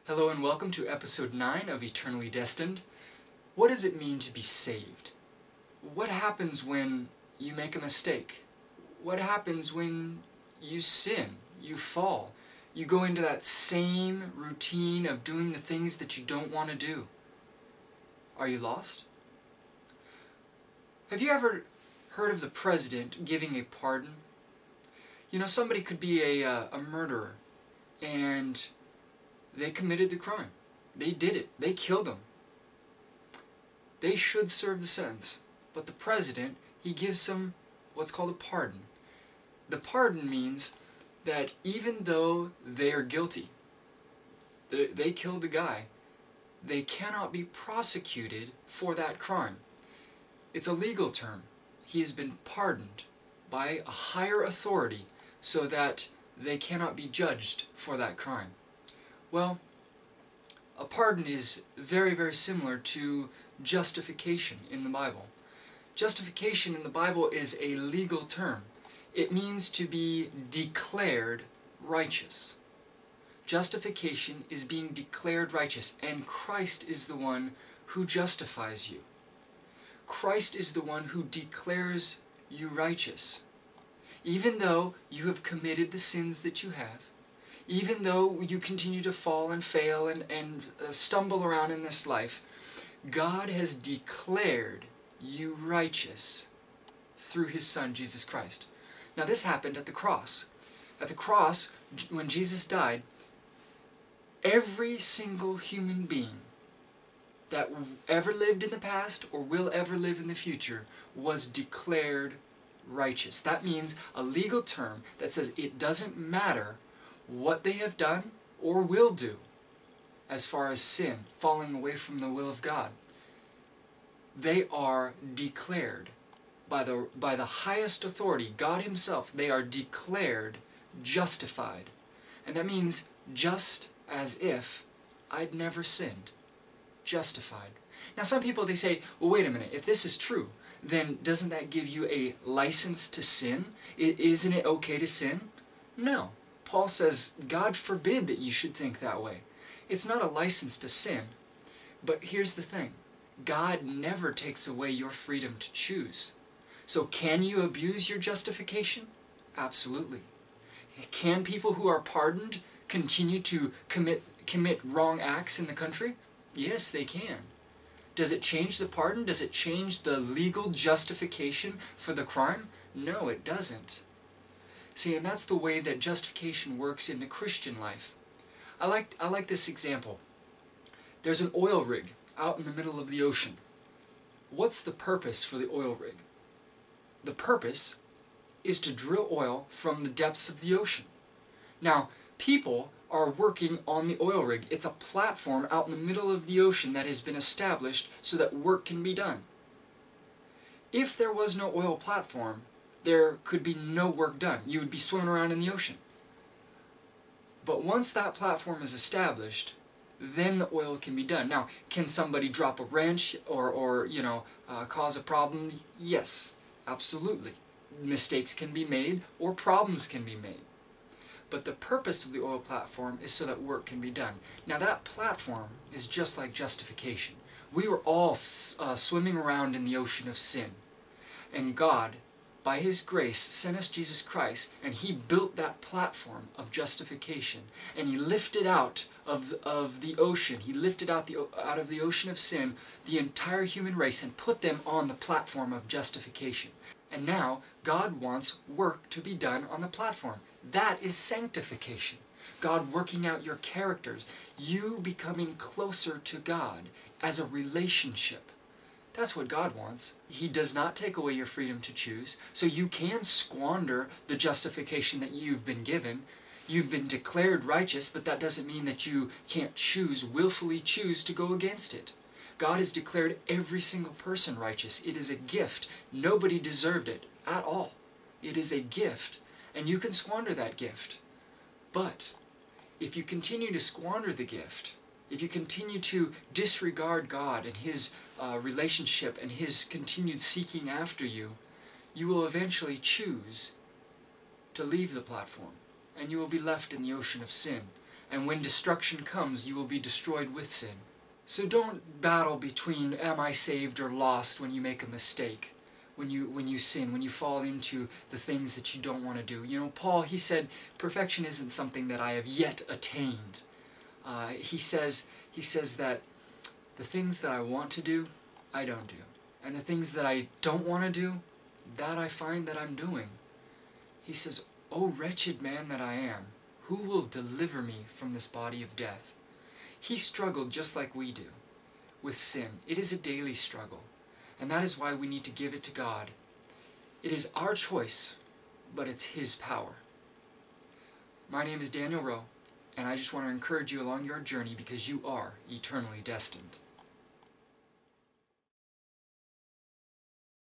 Hello and welcome to episode 9 of Eternally Destined. What does it mean to be saved? What happens when you make a mistake? What happens when you sin, you fall, you go into that same routine of doing the things that you don't want to do? Are you lost? Have you ever heard of the president giving a pardon? You know, somebody could be a murderer, and they committed the crime. They did it. They killed him. They should serve the sentence. But the president, he gives them what's called a pardon. The pardon means that even though they are guilty, they killed the guy, they cannot be prosecuted for that crime. It's a legal term. He has been pardoned by a higher authority so that they cannot be judged for that crime. Well, a pardon is very, very similar to justification in the Bible. Justification in the Bible is a legal term. It means to be declared righteous. Justification is being declared righteous, and Christ is the one who justifies you. Christ is the one who declares you righteous. Even though you have committed the sins that you have, even though you continue to fall and fail and stumble around in this life, God has declared you righteous through His Son, Jesus Christ. Now this happened at the cross. At the cross, when Jesus died, every single human being that ever lived in the past or will ever live in the future was declared righteous. That means a legal term that says it doesn't matter what they have done or will do as far as sin, falling away from the will of God. They are declared by the highest authority, God Himself. They are declared justified. And that means just as if I'd never sinned. Justified. Now some people, they say, well, wait a minute, if this is true, then doesn't that give you a license to sin? Isn't it okay to sin? No. Paul says, God forbid that you should think that way. It's not a license to sin. But here's the thing. God never takes away your freedom to choose. So can you abuse your justification? Absolutely. Can people who are pardoned continue to commit wrong acts in the country? Yes, they can. Does it change the pardon? Does it change the legal justification for the crime? No, it doesn't. See, and that's the way that justification works in the Christian life. I like this example. There's an oil rig out in the middle of the ocean. What's the purpose for the oil rig? The purpose is to drill oil from the depths of the ocean. Now, people are working on the oil rig. It's a platform out in the middle of the ocean that has been established so that work can be done. If there was no oil platform, there could be no work done. You would be swimming around in the ocean. But once that platform is established, then the oil can be done. Now, can somebody drop a wrench or cause a problem? Yes, absolutely. Mistakes can be made or problems can be made. But the purpose of the oil platform is so that work can be done. Now that platform is just like justification. We were all swimming around in the ocean of sin. And God, by His grace, sent us Jesus Christ, and He built that platform of justification. And He lifted out of the ocean, He lifted out of the ocean of sin the entire human race and put them on the platform of justification. And now God wants work to be done on the platform. That is sanctification. God working out your characters. You becoming closer to God as a relationship. That's what God wants. He does not take away your freedom to choose. So you can squander the justification that you've been given. You've been declared righteous, but that doesn't mean that you can't willfully choose to go against it. God has declared every single person righteous. It is a gift. Nobody deserved it at all. It is a gift, and you can squander that gift. But if you continue to squander the gift, if you continue to disregard God and His relationship and His continued seeking after you, you will eventually choose to leave the platform, and you will be left in the ocean of sin. And when destruction comes, you will be destroyed with sin. So don't battle between am I saved or lost when you make a mistake, when you sin, when you fall into the things that you don't want to do. You know, Paul, he said, perfection isn't something that I have yet attained. He says that the things that I want to do, I don't do. And the things that I don't want to do, that I find that I'm doing. He says, "O wretched man that I am, who will deliver me from this body of death?" He struggled just like we do with sin. It is a daily struggle. And that is why we need to give it to God. It is our choice, but it's His power. My name is Daniel Rowe, and I just want to encourage you along your journey because you are eternally destined.